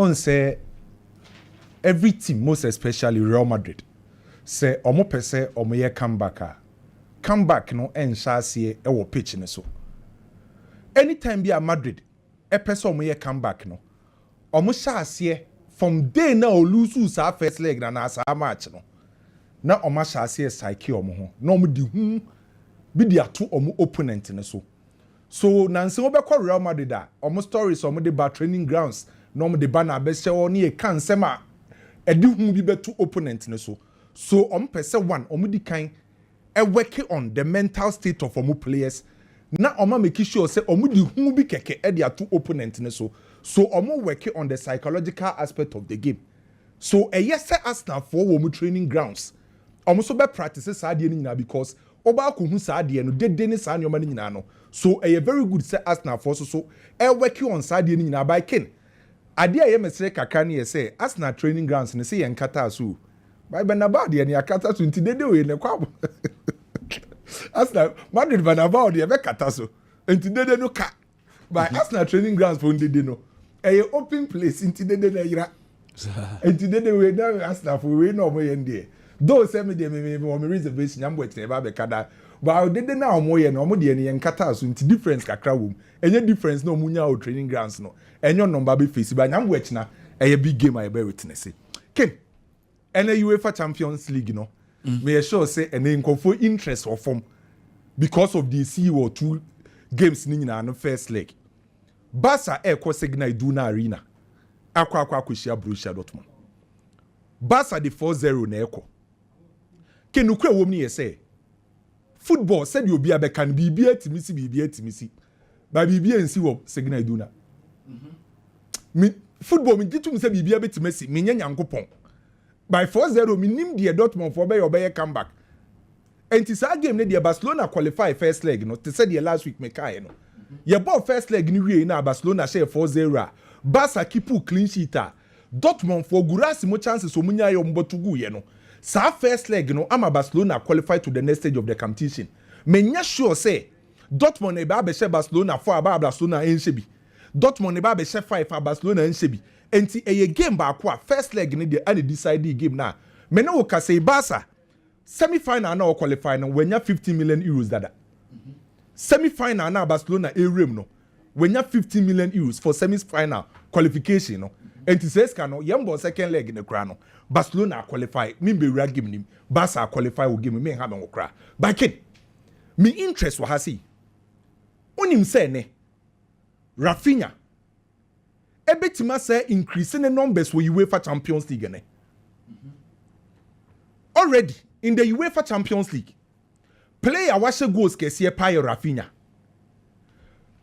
on say every team, most especially Real Madrid, say omo pese omo ye come back no en shasiye e wo pitch ne so. Anytime be a Madrid, e pese omo ye come back no. Omo shasiye from day na o lose sa first leg na sa match no. Na omo shasiye psyche omo ho. Na omo di bi di ato omo opponent ne so. So nanse obekọ Real Madrid a omo stories omo de ba training grounds na omo de ba na be hye oni e kan sema edi hu bi betu opponent ne so omo pese one omo di kan e working on the mental state of omo players na omo make sure say omo di hu bi keke e de ato opponent ne so omo working on the psychological aspect of the game. So yes Aston for omo training grounds omo so be practice sa de ni nyina because oba ko hu sa de no dede ni sa nyoma ni nyina no. So a very good say Arsenal for so working on side ni nyina by kin ade a ye mesre kaka ne ye say Arsenal training grounds ne say yen kata so by Bernabeu de ne akata so nti dede we ne kwa Arsenal Madrid Bernabeu de be kata so nti dede no ka by Arsenal training grounds for dede no a open place nti dede na yira nti dede we na Arsenal for we no mo yen de though say me de me reservation am wet ne ba be kada. But they na omo ye no omo de ne nkata so nti difference kakra wom enye difference na omunya o training grounds no enyo number be face ba nyam wech na eye big game I be witness ken ene UEFA Champions League no me sure say ene nkofo interest of form because of the CEO 2 games ni nyina no first leg Barca ko Signal Iduna Arena akwa akohia Borussia Dortmund Barca the 4-0 na eko ken ukwe wom ni ye say football said you be a can be timisi but be and see what Signal Iduna me football me gitu say be a bit Messi me nya nyankopon by 4-0 me nim the Dortmund for be comeback and this game ne the Barcelona qualify first leg no to say the last week me kai no your ball first leg ni wie na Barcelona share 4-0 Barca keep clean sheet Dortmund for gurasi mo chances so munya yo mbotugu ye no. Sa first leg no ama Barcelona qualify to the next stage of the competition. Menya sure say Dortmund e ba be she Barcelona for aba Barcelona enhye bi. Dortmund e ba be she 5 for Barcelona enhye bi. Enti eye game ba kwa first leg ni de and decide the game na. Me no ka say Barca semi final na qualify no wenya 50 million euros dada. Semi final na Barcelona erem no. Wenya 50 million euros for semi final qualification no. Enti says no yembo second leg in the kra no. Barcelona qualify, me be rag game nim. Barca qualify will give me have okra. But kid, me interest wa hasi. Onim say ne. Raphinha. Ebetima say increasing the numbers for UEFA Champions League ne. Already in the UEFA Champions League, player washe goals kesiye pa Raphinha.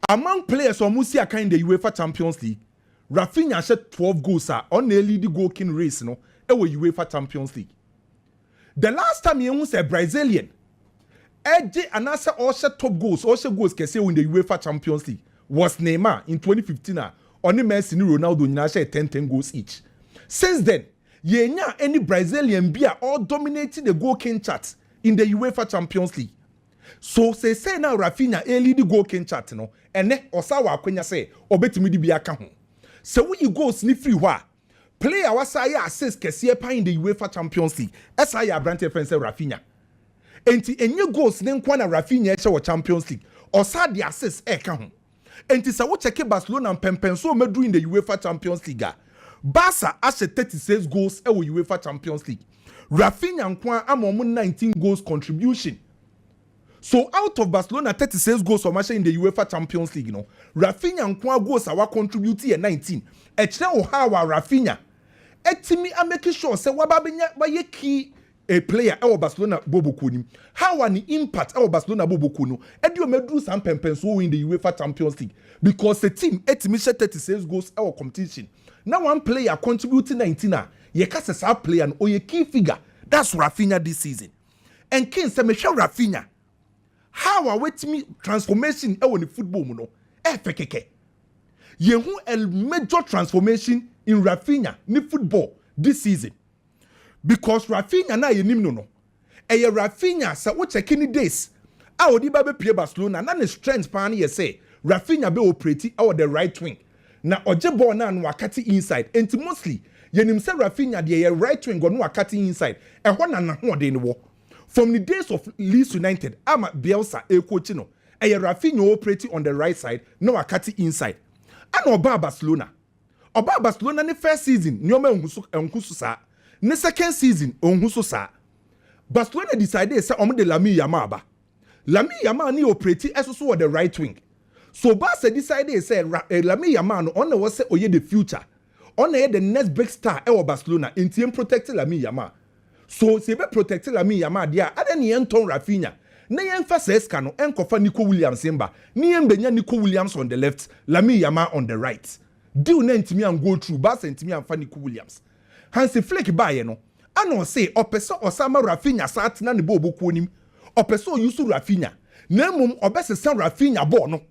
Among players who musi aka in the UEFA Champions League, Raphinha shed 12 goals on the leading goal king race no. Ewo UEFA Champions League. The last time you say Brazilian, Eje anasa also top goals kese in the UEFA Champions League was Neymar in 2015. Only Messi and Ronaldo nyina share 10 goals each. Since then, yenya any Brazilian be all dominating the goal king chart in the UEFA Champions League. So say now Raphinha lead the goal king chart no, ene osawa akwenya say obetimi di bi aka ho. So we goals ni free wa. Player wasaya assist kesiye pa in the UEFA Champions League. Esaya Brante Fense Raphinha. Enti enye goals ne nkwa na Raphinha eche wo Champions League. Osa the assist ka ho. Enti sa wo check Barcelona pempenso medu in the UEFA Champions League. Barca ashe 36 goals wo UEFA Champions League. Raphinha nkwa amomo 19 goals contribution. So out of Barcelona 36 goals for match in the UEFA Champions League no. Raphinha nkwa goals awa contribute 19. Echre o hawa Raphinha etimi a make sure say wababenya baye key a player e Barcelona boboku nim how an impact e Barcelona boboku no e di o medru sam pempenso in the UEFA Champions League because the team etimi share 36 goals e competition now one player contributing 19 ye ka say sa player no o ye key figure that's Raphinha this season and king say me hwe Raphinha how a wetimi transformation e woni football mu no e fekeke yehu a major transformation in Raphinha ni football this season because Raphinha na yenim no eye Raphinha sa wo check any days odi ba be play Barcelona na ne strength pan ye say Raphinha be operate our the right wing na oje ball na no akati inside enti mostly yenim say Raphinha de right wing go no akati inside ehɔ na ho de ne wo from the days of Leeds United ama Bielsa coach no Raphinha operating on the right side no akati inside and oba Barcelona ne first season nyoma enhusu sa ne second season onhusu sa Barcelona decided say omo de Lamine Yamal ni operating also on the right wing. So Barca decided say Lamine Yamal no on was say oye the future. On the next big star e Barcelona intiem protect Lamine Yamal. So se be protect Lamine Yamal dia aden ye nton Raphinha. Na ye mfa seska no enkofa Nico Williams mba. Ni ye mbenya Nico Williams on the left, Lamine Yamal on the right. Deal na ntimi an go through Barca ntimi amfa Nico Williams. Hansi Flick ba ye no. Ano say opesa osama Raphinha sa atena ne bo boku onim. Opeso yusu Raphinha. Na mum obesesa Raphinha ball no.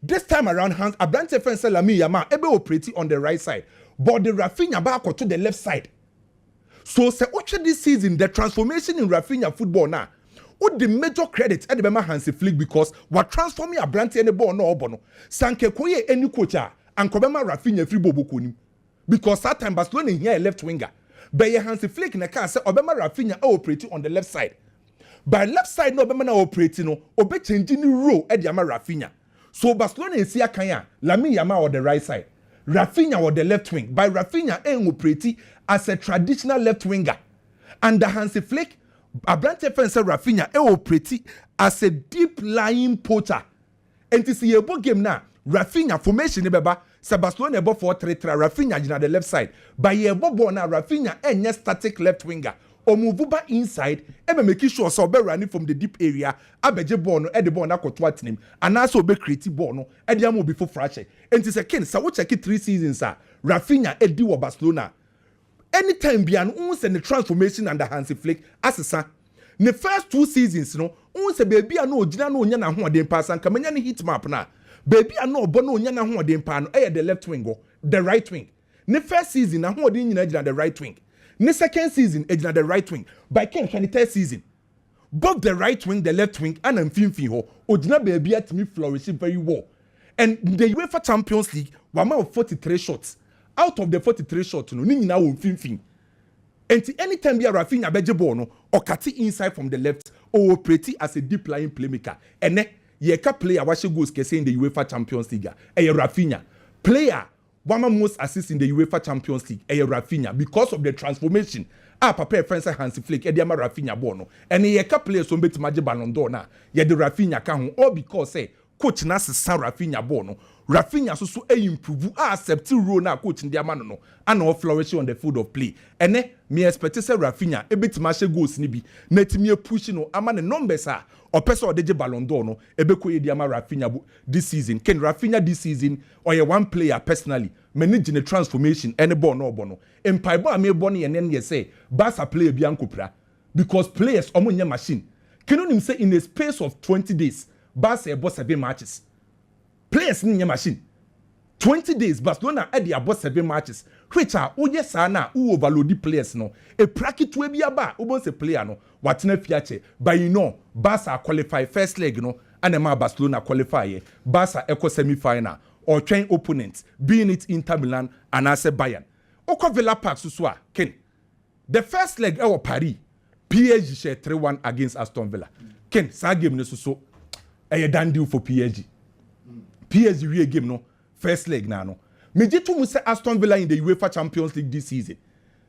This time around hands Abrante fence Lamine Yamal ebe operating on the right side. But the Raphinha back to the left side. So say this season the transformation in Raphinha football now. What the major credit at the Bema Hansi Flick because what transforming Abrante any ball no obono. Sanke koye any coacha and Kobema Raphinha free bobo kunim. Because that time Barcelona here left winger. But Hansi Flick na can say Obama Raphinha operating on the left side. By left side no Obama na operating no obe changing the role at the Raphinha. So Barcelona is here kanya Lamine Yamal on the right side. Raphinha on the left wing. By Raphinha operating as a traditional left winger. And the Hansi Flick Abrante fence Raphinha operating as a deep lying poacher. And to see a ball game now, Raphinha formation beba sa Barcelona ebo 4-3-3 Raphinha in the left side. By a ball now Raphinha a static left winger. Or move back inside, and make sure so be running from the deep area. Abeje ball no, the ball na kotwat him, and also be creative ball no, and the amo before fresh. And it's a ken, so we check it 3 seasons, sir. Raphinha Edi wa Barcelona. Anytime beyond uns and the transformation under Hansi Flick, as a son. The first 2 seasons, no, uns a baby I know, Jina no nyana ho den pass and kamenya hit map na. Baby I know bono nyana ho den pan, the left wing go, the right wing. The first season, na ho den nyana the right wing. The second season, it's not the right wing. By Ken, the third season, both the right wing, the left wing, and Finfi ho, Ojina baby at me flourishing very well. And the UEFA Champions League, one of 43 shots. Out of the 43 shots, no, Nini now Finfi. And anytime you are Raphinha Bejebono, or Kati inside from the left, or pretty as a deep lying playmaker. And then, ye ka player what she goes in the UEFA Champions League. And Raphinha player. One most assist in the UEFA Champions League, Raphinha, because of the transformation. Papa friends Hansi Flick, Ediama Raphinha bono, and ye ka players on bet Maji Ballon d'Or na, ye the Raphinha can all because say coach Nas San Raphinha bono, Raphinha so improve, accept role na coach in the amano, and all flourishing on the field of play. And me expect say Raphinha, a bit mashe goes nibi, net me pushing no amane numbers or person or deje Ballon d'Or no, ebeko Ediama Raphinha this season. Can Raphinha this season or a one player personally managing a transformation any ball no bono. In Paibo me boni and then you say Barca player bianco pra because players omunya machine. Can you say in a space of 20 days Barca boss 7 matches. Players in your machine. 20 days Barcelona at the about 7 matches. Which are yes na who overload the players no. A bracket we be aba ubon se player no. What na fiache. But you know Barca qualify first leg no and ma Barcelona qualify. Barca echo semi-final or train opponents, being it Inter Milan and as a Bayern. Oko Villa Park susua Ken. The first leg our Paris PSG share 3-1 against Aston Villa. Ken sa game no so a done deal for PSG. PSG real game no first leg na no. Me je to mu say Aston Villa in the UEFA Champions League this season.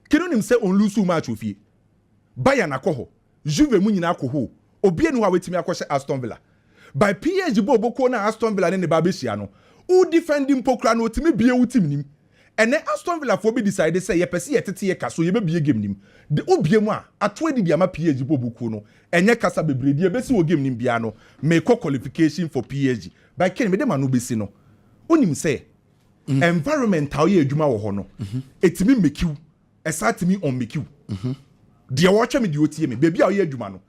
Ken on him say on lose match ofie. Bayern akoho, Juve mu nyina akoho. Obi enu wa wetimi akɔhye Aston Villa. By PSG boboko na Aston Villa ne ne ba behia no. Who defending pokra no timi bie wutim nim. And then Aston Villa for be decided say ye pese ye tete ye ka so ye be bie game nim. De obie mu a atwe di ama PSG boboko no. Enye kasa bebredi ye besi wo game nim bia no. Make qualification for PSG. By Ken me dem anu besi no. Onim say environment how ye adwuma wo ho no. Etimi make you. Esatimi on make you. De watch me di otie me. Baby how ye adwuma no.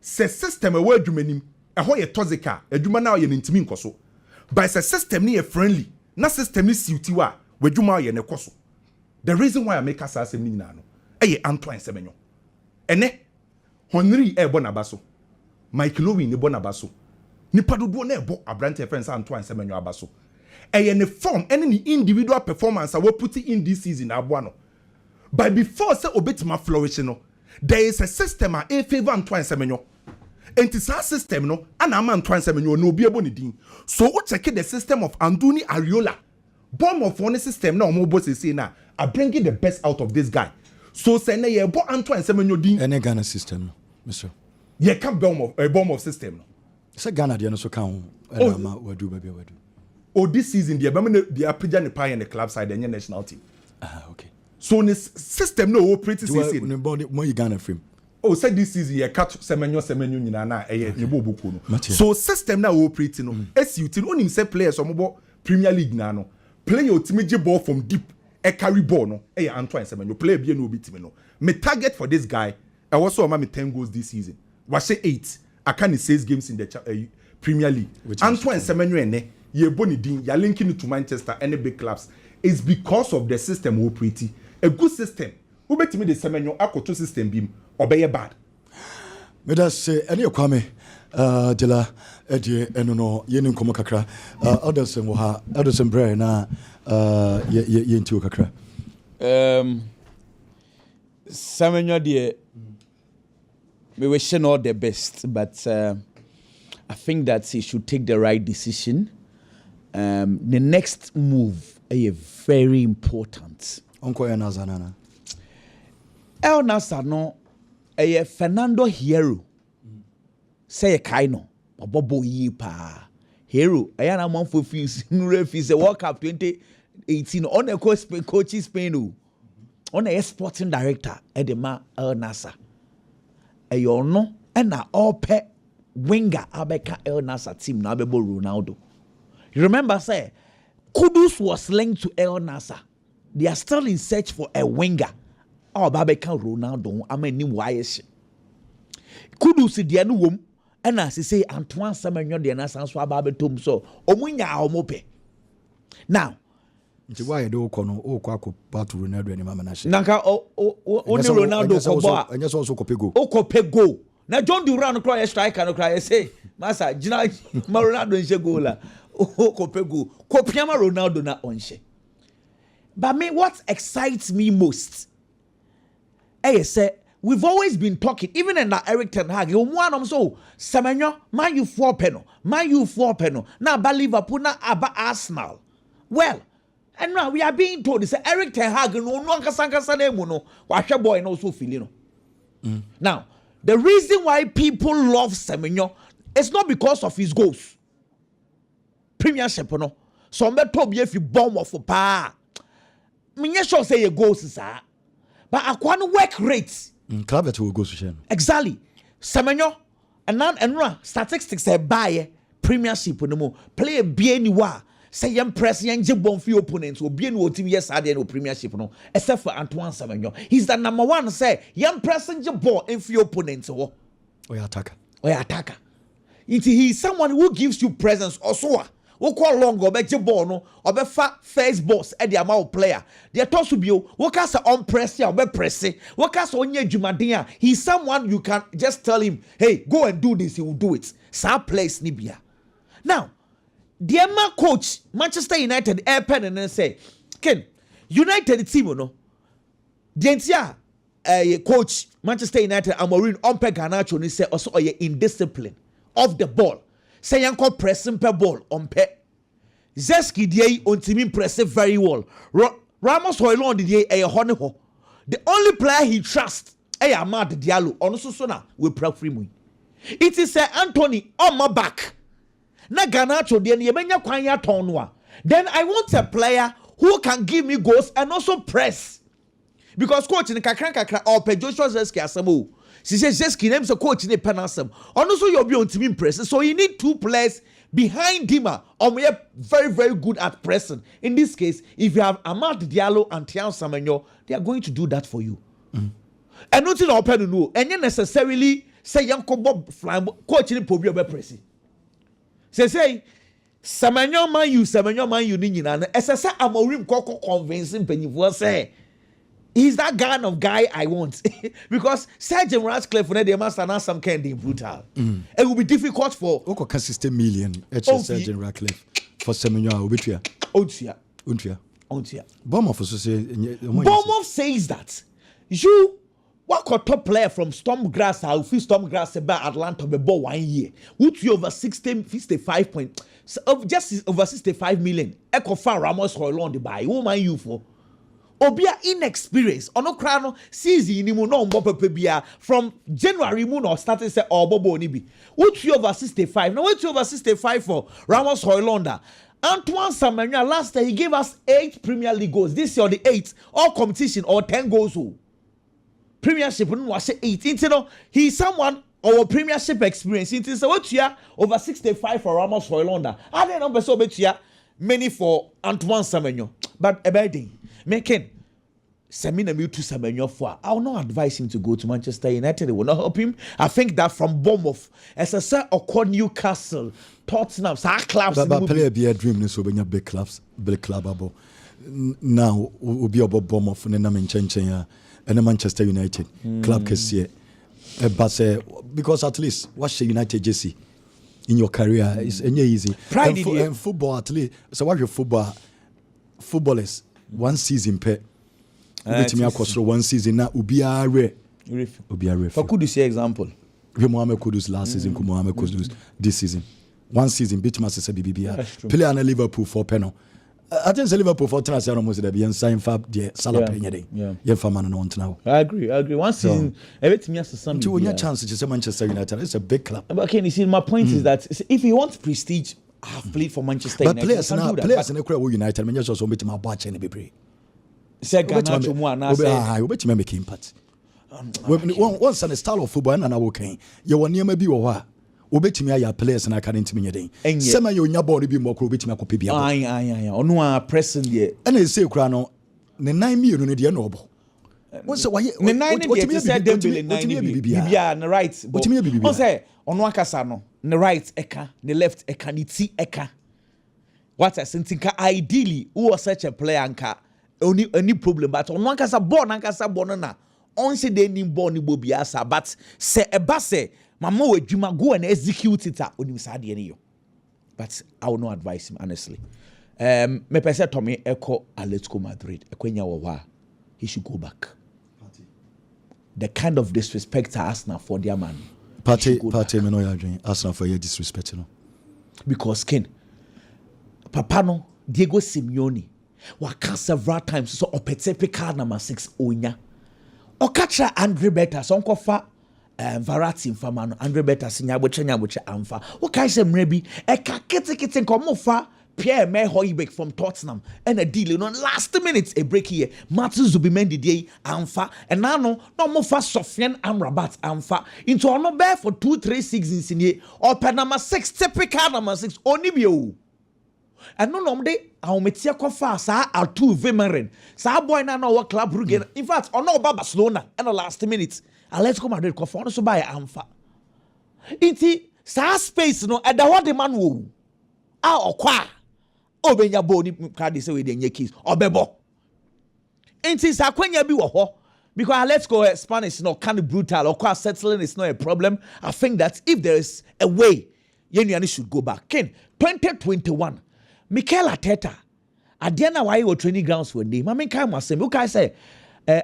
Se system e wo adwuma nim. Eho ye tozika. Adwuma na ye ntimi nkoso. By the system ni friendly, na system ni suiti wa wadwuma ye ne koso. The reason why I make us asem ni nyina no, Antoine Semenyo. Ene Henry ebo na baso. Michael Owen ebo na baso. Nipa dodo na ebo Abrante friends Antoine Semenyo abaso. any form any individual performance I will put it in this season abuano. But before say obetima flourish no, there is a system a favor Antoine Semenyo. And it's our system no, and I'm Antoine Semenyo no be able to. So we check the system of Andoni Ariola. Bomb of one system now, more boss is saying now. I bring in the best out of this guy. So say na ye bo Antoine Semenyo din. Any Ghana system, Mr. Ye can bomb of system no. Say Ghana dey no so can we do. Oh, this season the apija ne pie in the club side and national team. Okay. So this system no operate season. More you Ghana frame. Oh, say this season ye catch Semenyo nyina na ye bobuku no. So system na operate no. SUT no nim say players omobo Premier League na no. Play your team ball from deep. A carry ball no. Antoine Semenyo play be no beat me no. My target for this guy I also am 10 goals this season. Was say 8. I can't 6 games in the Premier League. Antoine Semenyo ene ye boni din ya linking it to Manchester and the big clubs. It's because of the system operating. A good system. Who bet me the Semenyo akoto system beam obey bad. Me da say any kwame Dela Edie eno no yeni nkomo kakra Edilson wo ha Edilson bre na ye nti kakra Semenyo de we wish him all the best, but I think that he should take the right decision. The next move is very important. Uncle Nazanana El Nasano a Fernando Hierro. Say a kaino, a bobo ye pa. Hero, I am one for fees, a World Cup 2018 on a coach Spain, on a sporting director, Edema El Nasa. You know, and now all pet winger Abeka El Nasa team now bebo Ronaldo. You remember, say, Kudus was linked to El Nasa. They are still in search for a winger. Oh, Babeka Ronaldo, I mean, new wires. Kudus the anu wom, and as he say, Antoine Semenyo the Nasa so Babe Tom so, Omunya Omope. Now, why do kono o kwako part Ronaldo ni mama na she nanka only Ronaldo ko bo and just also kopego o kopego na John Duran no cry striker no cry say masa gina ma Ronaldo nche goal la o kopego kopiama Ronaldo na onche. But me what excites me most say we've always been talking even in that Eric Ten Hag you one so Semenyo man you 4 penal na ba Liverpool na aba Arsenal. Well, and now we are being told this Eric Ten Hag no kasankasa na emu no wahwe boy no so feeling no. Now, the reason why people love Semenyo is not because of his goals. Premiership no. So me to be if you bomb of pa. Me sure say your goals sir. But akwa work rate. Club it will go to exactly. Semenyo and statistics say buy Premiership no mo play be anywhere. Say young press young jibon for opponents will be in what team yes I no Premiership no except for Antoine Semenyo. He's the number one say young pressing jibon in for opponents or attacker. He's someone who gives you presence also. Who call long or be jibon no or be first boss at the amount player. They are told to be what cast on press or be pressing. What cast on your jumadia. He's someone you can just tell him, hey, go and do this, he will do it. Sa place Nibia. Now the Emma coach Manchester United airpen and say, Ken, United team no. The entire coach Manchester United Amorim Ompe Garnacho ni say also indiscipline of the ball. Say yanko pressing per ball Ompe. Zeski die ontimi press very well. Ramos Hoylon die honeho. The only player he trusts Amad Diallo on so na we pray free mu. It is Anthony on my back. Na Garnacho de yemenya kwan ya ton no a. Then I want a player who can give me goals and also press. Because coach in kakra or pe Joshua Zeski asemo. She says Zeski name so coach in penasem. Also you be on team press. So you need 2 players behind him or we are very very good at pressing. In this case, if you have Amad Diallo and Tian Semenyo, they are going to do that for you. And nothing open no. And you necessarily say Yanko Bob fly coach in Pobio be pressing. Say Semenyo man you ni nyina. Esese Amorim koko convincing penifo say he's that kind of guy I want. Because Sergeant Ratcliffe when they must announce some kind of brutal. It will be difficult for Oko 60 million Sergeant Ratcliffe for Semenyo obitua. Otia. Bournemouth also say. Bournemouth says that you what top player from Stormgrass or Stormgrass about Atlanta be bought 1 year. Would you over 65 point just over 65 million? Echo far Ramos Hoyland buy. Who man you for? Obia inexperienced. Ono krano season ni mo no mbo bia from January mo no started say obobo ni bi. Would you over 65? Now what you over 65 for Ramos Hoyland? Antoine Samanya last year he gave us 8 Premier League goals. This year the 8 all competition or 10 goals. Premiership no was 8. You know, he's someone our Premiership experience. It is what you over 65 for Ramos Hoyland. I don't know so bet you many for Antoine Samanya. But about thing, making Semina Mutu Samanya for I will not advise him to go to Manchester United. It will not help him. I think that from Bournemouth, as I said, or Newcastle, Tottenham, clubs. But play be a dream. So when you big clubs, big club abo. Now will be about Bournemouth and then I'm and Manchester United club can see but because at least what's the United JC in your career is easy. And football at least. So what your footballers 1 season per. Me across 1 season now ubia rare. For could you see example? Mohamed Kudus last season, Mohamed Kudus this season. 1 season beat Manchester BBB. Play on Liverpool for penal. I think Liverpool for transfer almost there be sign fab the Salah penny. Yeah, for man no now. I agree. 1 season everything has some. To your chance to say Manchester United, it's a big club. But okay, you see my point is that if you want prestige, I've played for Manchester United. But players in the crowd United, I just want to my batch and be say Garnacho mo na say. We bet you make impact. Once a style of football and I will can. You want near maybe or obetimi aya players na aka ntimi nyeden sema ye onya ball bi mo kro obetimi akopɛ bia ai ono a pressing there na ese kura no ne nan mienu no de na obo won se waye ne nan ne de say Dembele nan bibia na right but won say ono akasa no ne right eka ne left eka ne ti eka what I think ideally who was such a player anka any problem but ono akasa ball na on say they nim ball ni bobia sa but say eba say Mama we juma go and execute it but I will not advise him honestly. Me pese Tommy Echo Atletico Madrid. He should go back. The kind of disrespect to Arsenal for their man. Party me no ya dream. Arsenal for your disrespect no. Because Ken Papa no Diego Simeone waka several times so opete card number 6 onya. Okacha Andre Beta so onkofa Varati mfamano Andre Beta sinyaboche amfa wo kai se mrebi e ka kete nkomofa Pierre Hoiberg from Tottenham and a deal on last minute a break here Martin Zubimendi dey amfa and now no mofa Sofiane Amrabat amfa into no bear for 2-3 seasons in here or number 6 typical number 6 oni bio and no de ahometia kofa sa atu vemeren sa boy na no club Brugge in fact ono ba Barcelona and the last minute Atletico Madrid kofa no so buy amfa inti sa space no e da what the man wo a okwa obenya bo ni card say we dey nye keys obebo inti sa kwanya bi wo ho because Atletico Spanish no kind of brutal okwa settling is not a problem. I think that if there is a way Yeniani should go back. Ken 2021 Mikel Arteta Adiana why you training grounds for name. I mean kai masem. Okay say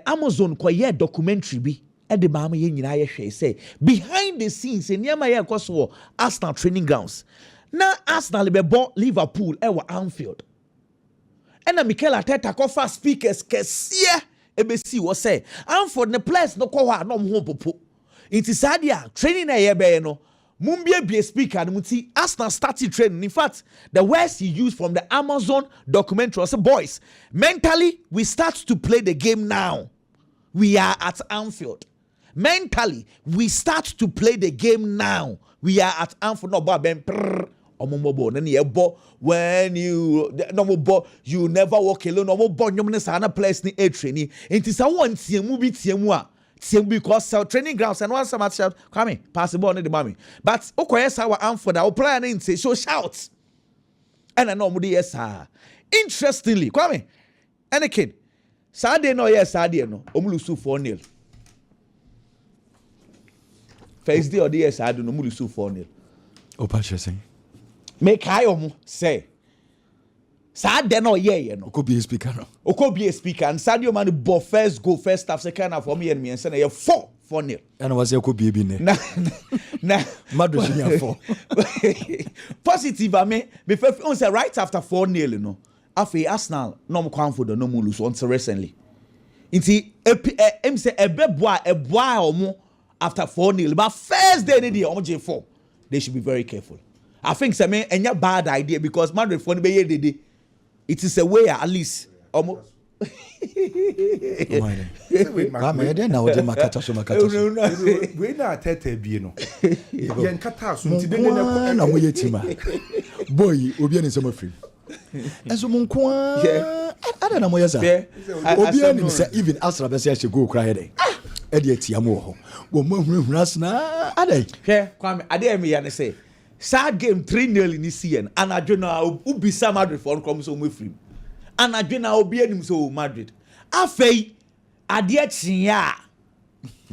Amazon kwaye documentary bi e de ma ye nyina ye hwe say behind the scenes enema ye koso Aston training grounds. Na Arsenal be bo Liverpool e wa Anfield. And Mikel Arteta kofa speakers kesiye ebesi wo say Anfield ne players no kwa no ho popo. Inti sadia training na ye be no Mumbie speaker and muti Aston started training. In fact, the words he used from the Amazon documentary was, boys, mentally, we start to play the game now. We are at Anfield. Mentally, we start to play the game now. We are at Anfield. No, when you never walk alone. No more you place ni a training. It is a one tiemu because training grounds and once I'm shout, come pass the ball on the mommy. But yes, our Anfield, our player name say so shout. And I know yes, sir. Interestingly, come and a kid. Saturday no, yes, Saturday no. Omulusu 4-0. First day or the yes, I don't know. Omulusu 4-0. Opa saying. Make I say Sad then or yeah, Could be a speaker. Could be a speaker and Sadio Mane ball first goal, first half, second half for me and and say 4-0. And I was there could be in there. Nah, Madrid 4. Positive, I mean, before say right after 4-0, you know. After Arsenal, no confident, no lose until recently. Inti, say a boy or more after 4-0, but first day they are 4. They should be very careful. I think it's a bad idea because Madrid for the it is a way at least almost. We na tete bi no. Yen kata so nti de na mo yetima. Boy, obi ani some free. Enso mo nko ada na mo yesa. Obi ani say even Asra be say she go cry there. E de atia mo ho. Wo mo hurahura sna ada. Hwe kwame ade me ya ne say sad game 3-0 in this season and adwena ubisa Madrid for come so mo free. And adwena obi anim so Madrid. Afei ade atia.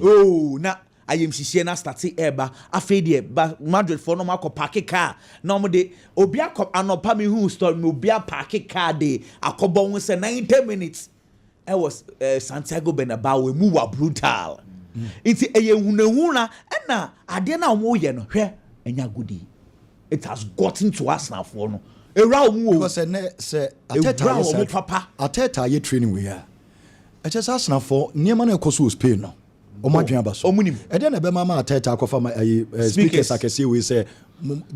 Oh, na I am shishie na start eba afei de ba Madrid for no makọ park car na mo de obi akọ anopa me hu story me obi park car de akọbọ hu say 90 minutes. It was Santiago Bernabeu we move brutal. It's a hunahuna na ade na mo ye no hwe enya gudi. It has gotten to us now for no. Because say Ateta ye training we are. I just ask now for near man ekoso Spain no. O madwen abaso. Omunim. E dey na be mama Ateta akofa speakers akese we say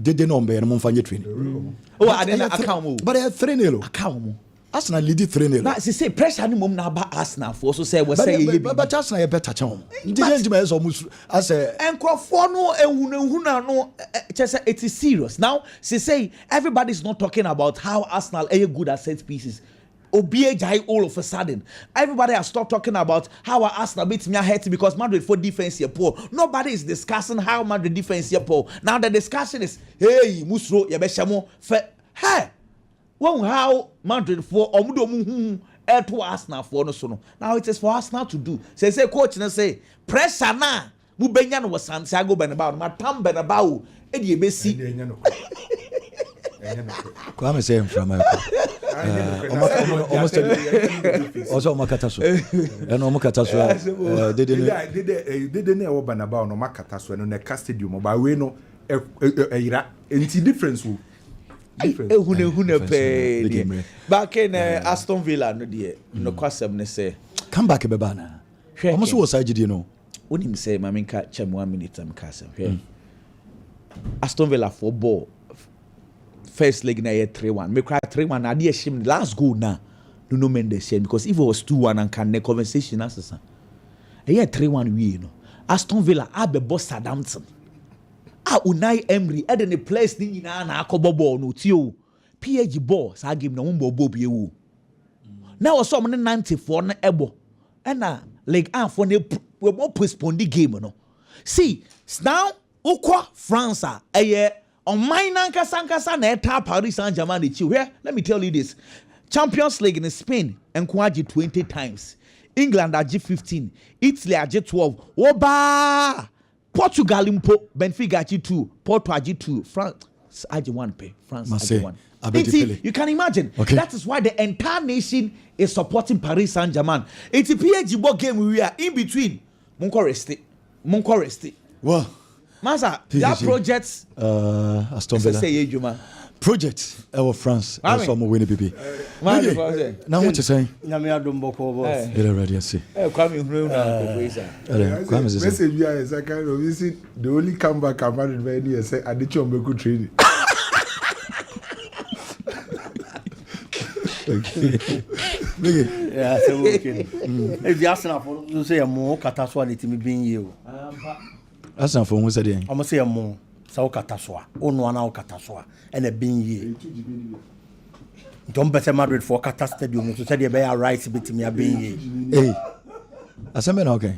dede no mbe no mfa nye training. Oh ade na account. But 3-0. Account. Arsenal lead 3-0. But say pressure ni mom na ba Arsenal for so say we say ye bi. But Arsenal ye better chan. Ndije njima eso musu as enkrofo no ehunahuna no say it is serious. Now say everybody is not talking about how Arsenal are good at set pieces. Obiejai all of a sudden. Everybody has stopped talking about how Arsenal beats me hurt because Madrid for defense here poor. Nobody is discussing how Madrid defense here poor. Now the discussion is hey Musro yebeshamo hey how Madrid for omudo to Arsenal for no so no. Now it is for Arsenal to do. Say coach na say pressure na mu benya no Santiago Bernabeu ma tam Bernabeu e de ebesi. Kwame say from also makata so e no makata so dede na e wo Bernabeu no makata so no na stadium ba we no ira enti difference wo ehune pe back in Aston Villa no de no kwasem ne say come back be bana almost was agidi no onim say ma menka chem 1 minute am kasem Aston Villa for ball first leg na 3-1 me cry 3-1 na dey shim last goal na no Mendes because if it was 2-1 and can the conversation asesa 3-1 we no Aston Villa abebo Southampton Unai Emery e the place ni nyina na akobo ball no tio PSG ball sa game na won ball bi ewu na wo so mo 94 na ebo na leg an for na we mo postpone the game no see now ukwa France on my nankasa na eta Paris Saint-Germain de chi where let me tell you this Champions League in Spain enquaji 20 times England agi 15 Italy agi 12 oba Portugal impo Benfica agi 2 Porto agi 2 France agi 1 pay France agi 1 you can imagine that is why the entire nation is supporting Paris Saint-Germain it's a PSG ball game we are in between Monko resti wow Masa, that project Aston Villa project our France also mo win bibi now what you say na me adombo ko boss ele ready see kwame hunu na ko isa kwame say message we are second of visit the only comeback I'm married by here say Adichie Ombeku training Biggy yeah so okay if you Arsenal for you say mo kata so na timi bin ye o Arsenal for who said I'm say mo sa kata so onu ana kata so e na bin ye don't bet Madrid for kata stadium so say dey be right betimi abin ye hey asembe na okay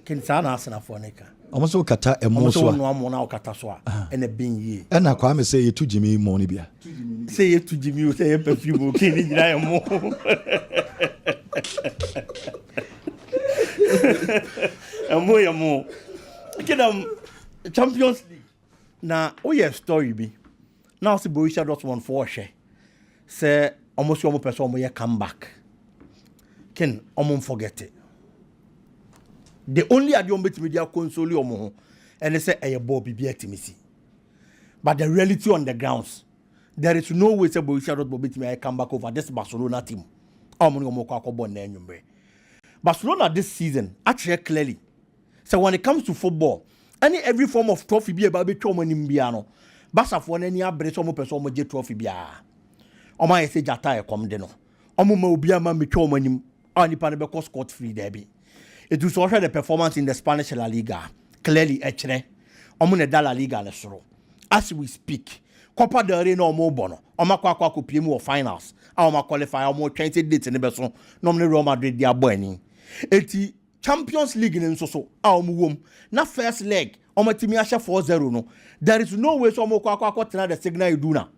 kin sa na Arsenal for neka almost so kata emo so onu amo na kata so e na bin ye e na kwa me say you to Jimmy mo ni bia say you to Jimmy say you perfume kin ni jira emo emo Kidam Champions League. Na o ye story bi. Now see Borussia Dortmund for hwe. Say almost your person will come back. Can almost forget it. The only adion bit media console omo and they say a Bobby be at but the reality on the grounds, there is no way say Borussia Dortmund may come back over this Barcelona team. Barcelona this season actually clearly. So when it comes to football, every form of trophy be about Biano. Barca for any abrasion person mo trophy bia. Oma say jata e come de no. Omo ma obi ama metwa omanim. Ani pa ne be scot free derby. It was also the performance in the Spanish La Liga. Clearly echre. Omo ne da La Liga ne soro. As we speak, Copa del Rey no mo bono. Oma kwa ko pie mu finals. Oma qualify omo 20 dates ne be so. No me Real Madrid dia boani. Eti Champions League in so omo wom. Na first leg omo timi ahye 4-0 no. There is no way so omo kwa tena the signal iduna.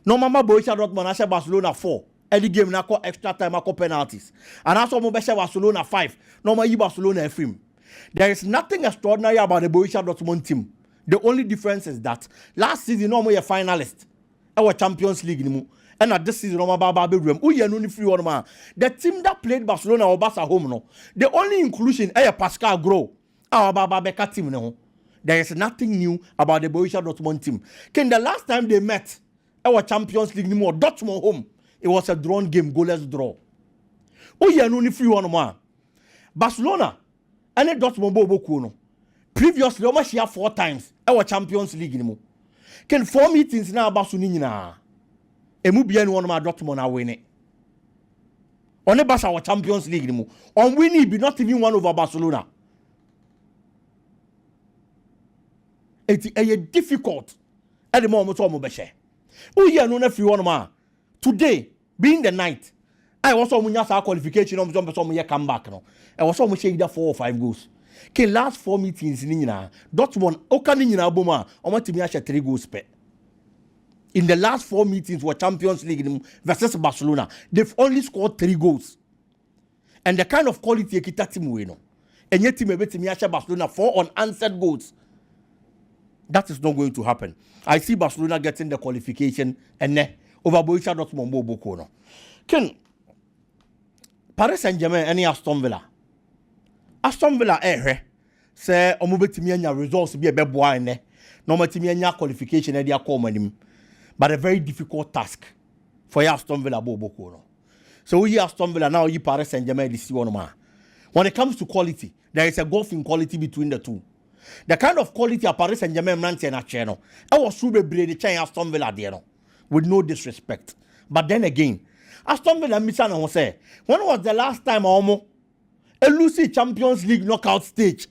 No mama Borussia Dortmund ahye Barcelona 4. Any game na ko extra time ako penalties. And also omo be hye Barcelona 5. No ma yi Barcelona efrim. There is nothing extraordinary about the Borussia Dortmund team. The only difference is that last season no mo ye finalist. Our Champions League ni mu. And at this season no ma ba be room. Who ye no ni free one man. The team that played Barcelona or Barca home no. The only inclusion Pascal Gros. Our Baba Beka team no. There is nothing new about the Borussia Dortmund team. Can the last time they met our Champions League ni mu Dortmund home. It was a drawn game, goalless draw. Who ye no ni free one man. Barcelona and Dortmund boku no. Previously almost share 4 times our Champions League ni mu. Can 4 meetings na Barcelona nyina. Emu bia ni one ma Dortmund na win it. On Barca our Champions League ni mu. On winning be not even one over Barcelona. It's difficult at the moment to be share. Who ye no na free one ma. Today being the night, I was on munya qualification on some year come back no. I was almost either 4 or 5 goals. Can last 4 meetings in Nina. Dortmund okani nyina boma o matimi a 3 goals per. In the last 4 meetings were Champions League versus Barcelona, they've only scored 3 goals. And the kind of quality ekita team we know. And yet team ebetimi a Barcelona 4 unanswered goals. That is not going to happen. I see Barcelona getting the qualification and over Borussia Dortmund boko no. Ken Paris Saint-Germain any Aston Villa. Aston Villa say omo betimi anya results be beboa ene. No betimi anya qualification e dia call manim. But a very difficult task for Aston Villa boko no. So we Aston Villa now you Paris Saint-Germain this one ma. When it comes to quality, there is a gulf in quality between the two. The kind of quality of Paris Saint-Germain ranting at channel. I was super brave the chain Aston Villa there no. With no disrespect. But then again, Aston Villa Misana say, when was the last time Omo a Lucy Champions League knockout stage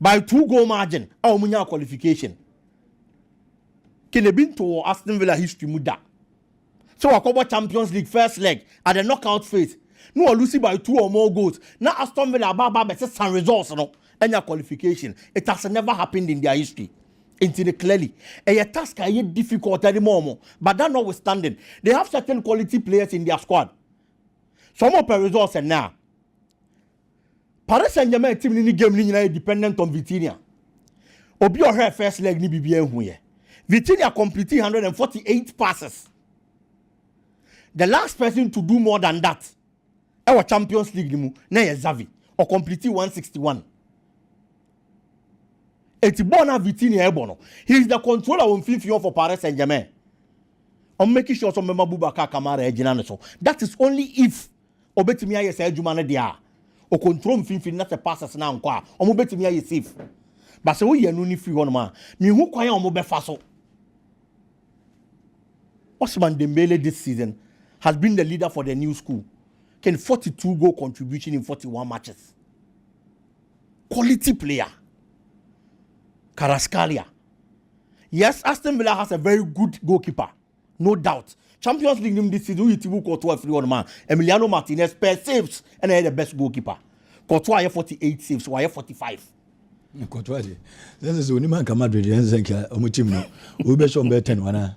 by 2-goal margin? Our munya qualification. Can have been to Aston Villa history muda. So I cover Champions League first leg at the knockout phase. No Lucy by 2 or more goals. Now Aston Villa baba some results no and your qualification. It has never happened in their history. Into the clearly. A task is difficult at the moment. But that notwithstanding, they have certain quality players in their squad. Some of the results are now. Paris Saint-Germain team in the game is dependent on Vitinha. Obi or her first leg ni BBA huye. Vitinha completed 148 passes. The last person to do more than that, our Champions League ni Xavi, or completed 161. Etibona Vitinha ebono. He is the controller on FIFA for Paris Saint-Germain. I'm making sure some member Boubacar Kamara ejina so. That is only if obetimi aye say adwuma dia. O control FIFA na se passes na nko a. Omo betimi aye safe. But say we ye no ni free one ma. Me hu kwan omo be fa so. Ousmane Dembele this season has been the leader for the new school. Can 42 goal contribution in 41 matches. Quality player. Carrascalia. Yes, Aston Villa has a very good goalkeeper. No doubt. Champions League this season, you will Courtois free one man. Emiliano Martinez per saves and the best goalkeeper. Courtois have 48 saves, why 45. Courtois. This is when man come Madrid and think team no. We be shown better 10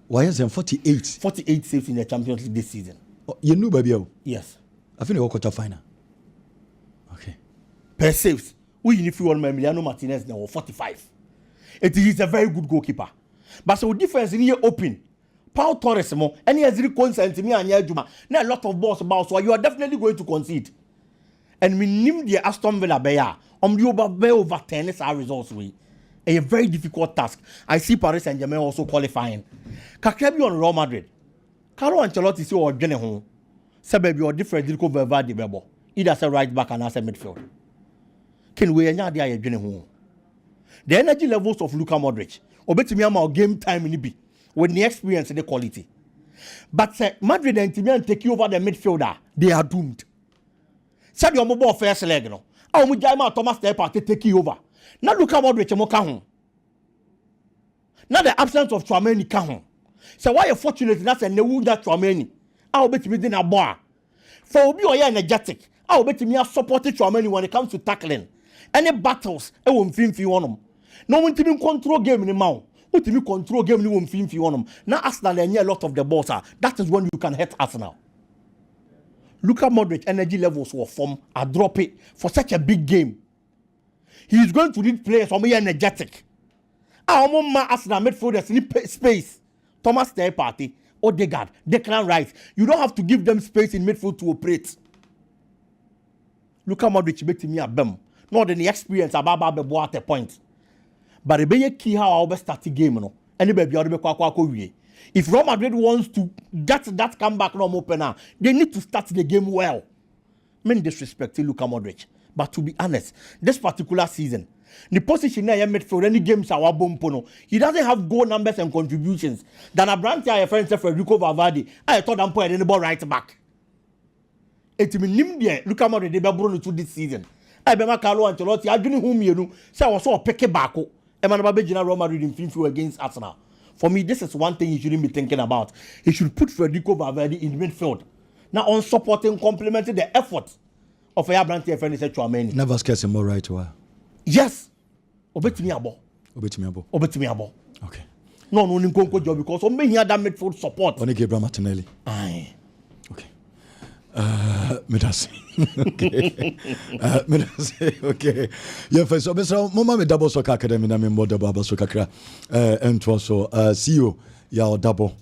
why is 48? 48 saves in the Champions League this season. Oh, you know baby. Yes. I think they quarter final. Okay. Per saves. We if you want Emiliano Martinez now 45. It is a very good goalkeeper. But so difference in here open. Pau Torres mo any ezri consent me anya adwuma na a lot of balls about so you are definitely going to concede. And we name the Aston Villa beya over 10 is our results we. A very difficult task. I see Paris Saint-Germain also qualifying. Kakrebi on Real Madrid. Carlo Ancelotti say or dwene ho. Say baby or different Federico Valverde bebo. Either say right back and as a midfield. Can we anya dia dwene ho. The energy levels of Luka Modric. Obetimi ama game time ni bi with the experience and the quality. But Madrid and Timian take over the midfielder. They are doomed. Said your mobile first leg no. Awu Jaima Thomas Partey take you over. Now Luka Modric mo ka ho. Now the absence of Tchouaméni ka ho. So why you fortunate na say newu that Tchouaméni. Awu betimi dey na boa. For obi oye energetic. Awu betimi support Tchouaméni when it comes to tackling. Any battles e wo mfimfi wonom. No one team control game in the mouth. What team control game in the film for them. Now Arsenal a lot of the balls. That is when you can hit Arsenal. Luka Modric energy levels were are dropping for such a big game. He is going to need players who are energetic. Arsenal midfielders need space. Thomas Partey, Odegaard, Declan Rice. You don't have to give them space in midfield to operate. Luka Modric make me a bum. Not in the experience about at a point. But it be key how I start the game, no. Anybody be if Real Madrid wants to get that comeback no opener, they need to start the game well. Men disrespect Luka Modric, but to be honest, this particular season, the position I made for any games our bompono, he doesn't have goal numbers and contributions. Than a branch I friend Federico Valverde, I thought I'm putting the ball right back. It mean Luka Modric they be brought to this season. I be Carlo Ancelotti, I didn't whom you say I was so pick back. Real Madrid in Midfield against Arsenal. For me, this is one thing you shouldn't be thinking about. He should put Federico Valverde in midfield. Now on supporting, complementing the effort of Abrante and Tchouaméni. Never scares him more right away. Yes. Obetimi abo. Okay. No, Nkunku job because on me here that midfield support. Only Gabriel Martinelli. Aye. Okay. Medasi. Okay. Medasi. Okay. Yeah, first, so Mama me double soccer academy na me mo double soccer kra. And also CEO ya double.